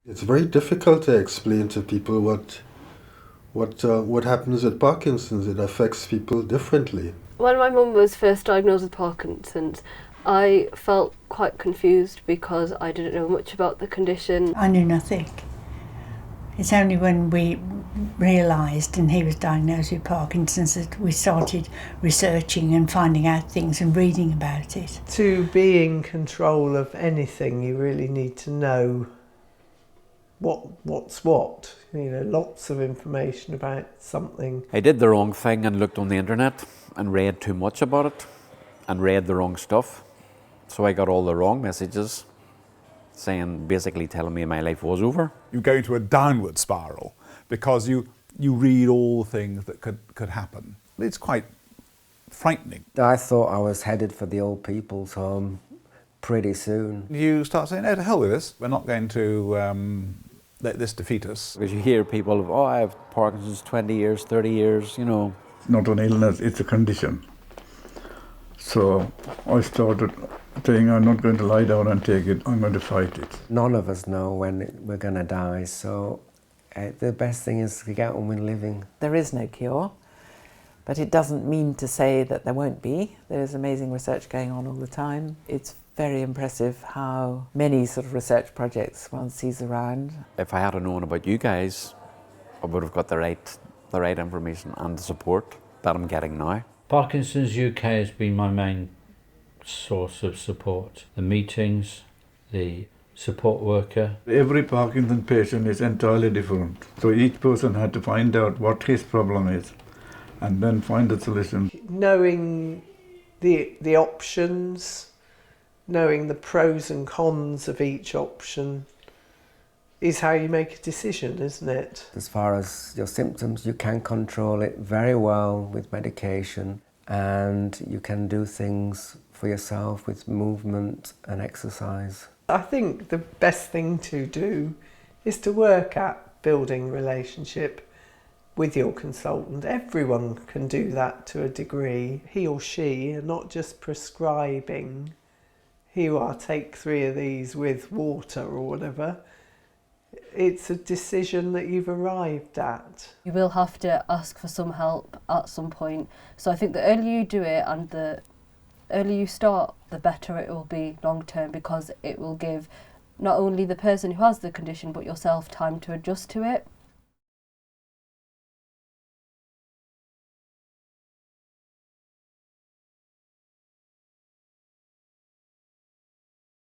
It's very difficult to explain to people what happens with Parkinson's. It affects people differently. When my mum was first diagnosed with Parkinson's, I felt quite confused because I didn't know much about the condition. I knew nothing. It's only when we realised and he was diagnosed with Parkinson's that we started researching and finding out things and reading about it. To be in control of anything, you really need to know what's what. You know, lots of information about something. I did the wrong thing and looked on the internet and read too much about it and read the wrong stuff. So I got all the wrong messages saying, basically telling me my life was over. You go into a downward spiral because you read all the things that could happen. It's quite frightening. I thought I was headed for the old people's home pretty soon. You start saying, oh, to hell with this. We're not going to let this defeat us. Because you hear people of, oh, I have Parkinson's 20 years, 30 years, you know. It's not an illness, it's a condition. So I started saying, I'm not going to lie down and take it, I'm going to fight it. None of us know when we're going to die, so the best thing is to get on with living. There is no cure, but it doesn't mean to say that there won't be. There's amazing research going on all the time. It's very impressive how many sort of research projects one sees around. If I had known about you guys, I would have got the right information and the support that I'm getting now. Parkinson's UK has been my main source of support. The meetings, the support worker. Every Parkinson patient is entirely different. So each person had to find out what his problem is and then find a solution. Knowing the options, knowing the pros and cons of each option is how you make a decision, isn't it? As far as your symptoms, you can control it very well with medication, and you can do things for yourself with movement and exercise. I think the best thing to do is to work at building a relationship with your consultant. Everyone can do that to a degree. He or she are not just prescribing, here you are, take 3 of these with water or whatever. It's a decision that you've arrived at. You will have to ask for some help at some point. So I think the earlier you do it and the earlier you start, the better it will be long term, because it will give not only the person who has the condition but yourself time to adjust to it.